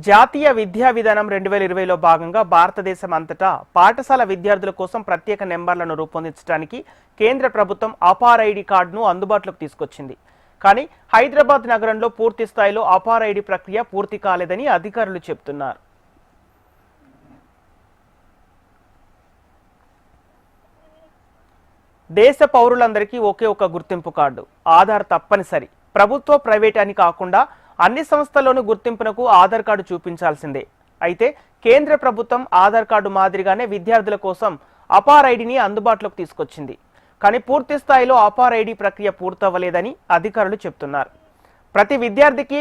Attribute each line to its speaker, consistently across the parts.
Speaker 1: జాతీయ విద్యా విధానం 2020లో భాగంగా భారతదేశం అంతటా పాఠశాల విద్యార్థుల కోసం ప్రత్యేక నెంబర్లను రూపొందించడానికి కేంద్ర ప్రభుత్వం అపార్ ఐడి కార్డును అందుబాటులోకి తీసుకొచ్చింది. కానీ హైదరాబాద్ నగరంలో పూర్తి స్థాయిలో అపార్ ఐడి ప్రక్రియ పూర్తి కాలేదని అధికారులు చెబుతున్నారు. దేశ పౌరులందరికీ ఒకే ఒక గుర్తింపు కార్డు, ఆధార్ తప్పనిసరి. ప్రభుత్వ, ప్రైవేట్ అని కాకుండా అన్ని సంస్థల్లోనూ గుర్తింపునకు ఆధార్ కార్డు చూపించాల్సిందే. అయితే కేంద్ర ప్రభుత్వం ఆధార్ కార్డు మాదిరిగానే విద్యార్థుల కోసం అపార్ ఐడిని అందుబాటులోకి తీసుకొచ్చింది. కానీ పూర్తి స్థాయిలో అపార్ ఐడి ప్రక్రియ పూర్తవ్వలేదని అధికారులు చెబుతున్నారు. ప్రతి విద్యార్థికి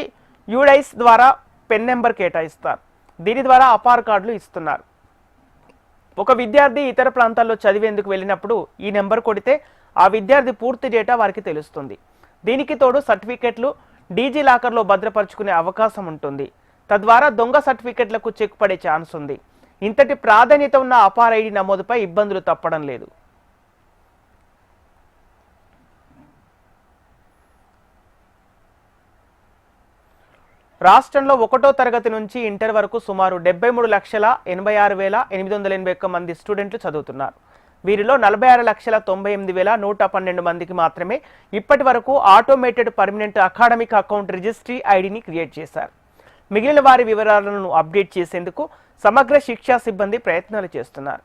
Speaker 1: యూడైస్ ద్వారా పెన్ నెంబర్ కేటాయిస్తారు. దీని ద్వారా అపార్ కార్డులు ఇస్తున్నారు. ఒక విద్యార్థి ఇతర ప్రాంతాల్లో చదివేందుకు వెళ్ళినప్పుడు ఈ నెంబర్ కొడితే ఆ విద్యార్థి పూర్తి డేటా వారికి తెలుస్తుంది. దీనికి తోడు సర్టిఫికెట్లు డీజీ లాకర్లో భద్రపరుచుకునే అవకాశం ఉంటుంది. తద్వారా దొంగ సర్టిఫికెట్లకు చెక్ పడే ఛాన్స్ ఉంది. ఇంతటి ప్రాధాన్యత ఉన్న అపార్ ఐడి నమోదుపై ఇబ్బందులు తప్పడం లేదు. రాష్ట్రంలో 1వ తరగతి నుంచి ఇంటర్ వరకు సుమారు 73,86,881 మంది స్టూడెంట్లు చదువుతున్నారు. వీరిలో 46,98,112 మందికి మాత్రమే ఇప్పటి వరకు automated permanent academic account registry ఐడిని క్రియేట్ చేశారు. మిగిలిన వారి వివరాలను అప్డేట్ చేసేందుకు సమగ్ర శిక్షా సిబ్బంది ప్రయత్నాలు చేస్తున్నారు.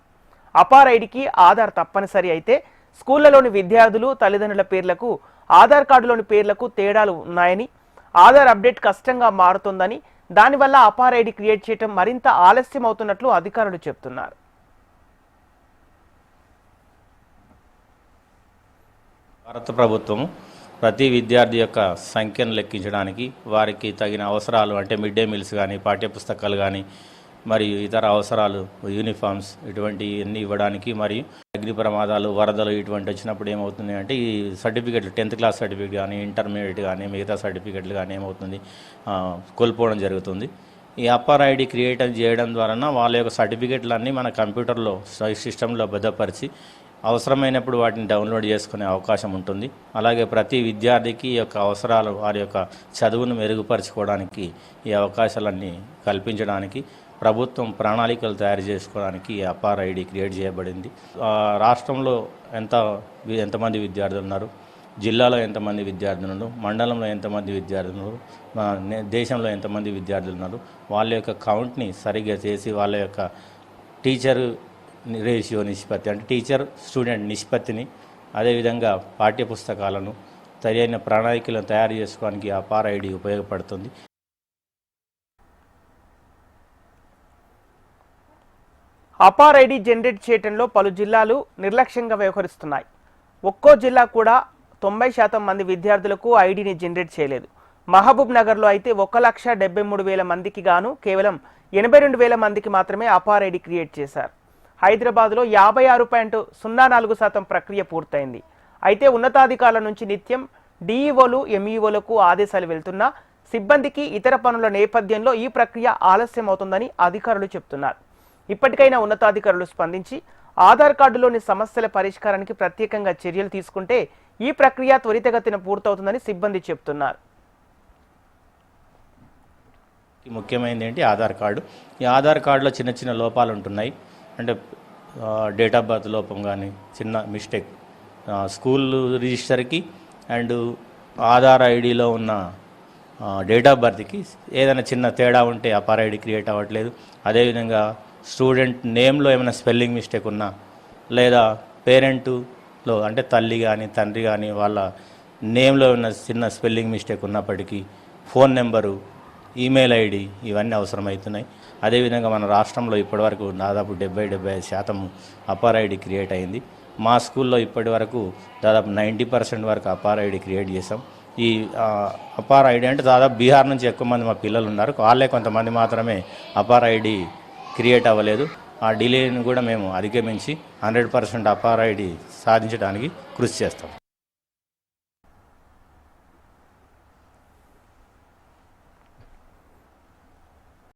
Speaker 1: అపార్ ఐడికి ఆధార్ తప్పనిసరి. అయితే స్కూళ్లలోని విద్యార్థులు, తల్లిదండ్రుల పేర్లకు ఆధార్ కార్డులోని పేర్లకు తేడాలు ఉన్నాయని, ఆధార్ అప్డేట్ కష్టంగా మారుతోందని, దానివల్ల అపార్ ఐడి క్రియేట్ చేయడం మరింత ఆలస్యం అవుతున్నట్లు అధికారులు చెబుతున్నారు.
Speaker 2: భారత ప్రభుత్వం ప్రతి విద్యార్థి యొక్క సంఖ్యను లెక్కించడానికి, వారికి తగిన అవసరాలు అంటే మిడ్ డే మీల్స్ కానీ, పాఠ్యపుస్తకాలు కానీ, మరియు ఇతర అవసరాలు యూనిఫామ్స్ ఇటువంటివన్నీ ఇవ్వడానికి, మరియు అగ్ని ప్రమాదాలు, వరదలు ఇటువంటి వచ్చినప్పుడు ఏమవుతుంది అంటే ఈ సర్టిఫికెట్లు 10th క్లాస్ సర్టిఫికెట్ కానీ, ఇంటర్మీడియట్ కానీ, మిగతా సర్టిఫికెట్లు కానీ ఏమవుతుంది కోల్పోవడం జరుగుతుంది. ఈ అపార్ ఐడి క్రియేట్ చేయడం ద్వారా వాళ్ళ యొక్క సర్టిఫికెట్లన్నీ మన కంప్యూటర్లో సిస్టంలో భద్రపరిచి అవసరమైనప్పుడు వాటిని డౌన్లోడ్ చేసుకునే అవకాశం ఉంటుంది. అలాగే ప్రతి విద్యార్థికి ఈ యొక్క అవసరాలు, వారి యొక్క చదువును మెరుగుపరచుకోవడానికి ఈ అవకాశాలన్నీ కల్పించడానికి ప్రభుత్వం ప్రణాళికలు తయారు చేసుకోవడానికి అపార్ ఐడి క్రియేట్ చేయబడింది. రాష్ట్రంలో ఎంతమంది విద్యార్థులు ఉన్నారు, జిల్లాలో ఎంతమంది విద్యార్థులు ఉన్నారు, మండలంలో ఎంతమంది విద్యార్థులు ఉన్నారు, దేశంలో ఎంతమంది విద్యార్థులు ఉన్నారు, వాళ్ళ యొక్క కౌంట్ని సరిగ్గా చేసి వాళ్ళ యొక్క టీచర్ రేషియో నిష్పత్తి అంటే టీచర్ స్టూడెంట్ నిష్పత్తిని, అదేవిధంగా పాఠ్యపుస్తకాలను సరైన ప్రణాళికలను తయారు చేసుకోవడానికి అపార్ ఐడి ఉపయోగపడుతుంది.
Speaker 1: అపార్ ఐడి జనరేట్ చేయడంలో పలు జిల్లాలు నిర్లక్ష్యంగా వ్యవహరిస్తున్నాయి. ఒక్కో జిల్లా కూడా 90% మంది విద్యార్థులకు ఐడిని జనరేట్ చేయలేదు. మహబూబ్ నగర్లో అయితే 1,73,000 మందికి గాను కేవలం 82,000 మందికి మాత్రమే అపార్ ఐడి క్రియేట్ చేశారు. హైదరాబాద్లో 56.04% ప్రక్రియ పూర్తయింది. అయితే ఉన్నతాధికారుల నుంచి నిత్యం డిఈఓలు, ఎంఈఓలకు ఆదేశాలు వెళ్తున్నా సిబ్బందికి ఇతర పనుల నేపథ్యంలో ఈ ప్రక్రియ ఆలస్యం అవుతుందని అధికారులు చెబుతున్నారు. ఇప్పటికైనా ఉన్నతాధికారులు స్పందించి ఆధార్ కార్డులోని సమస్యల పరిష్కారానికి ప్రత్యేకంగా చర్యలు తీసుకుంటే ఈ ప్రక్రియ త్వరితగతిన పూర్తవుతుందని సిబ్బంది చెబుతున్నారు.
Speaker 2: ముఖ్యమైనది ఏంటి ఆధార్ కార్డు. ఈ ఆధార్ కార్డులో చిన్న చిన్న లోపాలు ఉంటున్నాయి. అంటే డేట్ ఆఫ్ బర్త్ లోపం కానీ, చిన్న మిస్టేక్ స్కూల్ రిజిస్టర్కి అండ్ ఆధార్ ఐడిలో ఉన్న డేట్ ఆఫ్ బర్త్కి ఏదైనా చిన్న తేడా ఉంటే అపార్ ఐడి క్రియేట్ అవ్వట్లేదు. అదేవిధంగా స్టూడెంట్ నేమ్లో ఏమైనా స్పెల్లింగ్ మిస్టేక్ ఉన్నా, లేదా పేరెంట్లో అంటే తల్లి కానీ తండ్రి కానీ వాళ్ళ నేమ్లో ఉన్న చిన్న స్పెల్లింగ్ మిస్టేక్ ఉన్నప్పటికీ ఫోన్ నెంబరు, ఈమెయిల్ ఐడి ఇవన్నీ అవసరమవుతున్నాయి. అదేవిధంగా మన రాష్ట్రంలో ఇప్పటివరకు దాదాపు 70-75% అపార్ ఐడి క్రియేట్ అయింది. మా స్కూల్లో ఇప్పటి వరకు దాదాపు 90% వరకు అపార్ ఐడి క్రియేట్ చేసాం. ఈ అపార్ ఐడి అంటే దాదాపు బీహార్ నుంచి ఎక్కువ మంది మా పిల్లలు ఉన్నారు. వాళ్ళే కొంతమంది మాత్రమే అపార్ ఐడి క్రియేట్ అవ్వలేదు. ఆ డిలేని కూడా మేము అధిగమించి 100% అపార్ ఐడి సాధించడానికి కృషి చేస్తాం.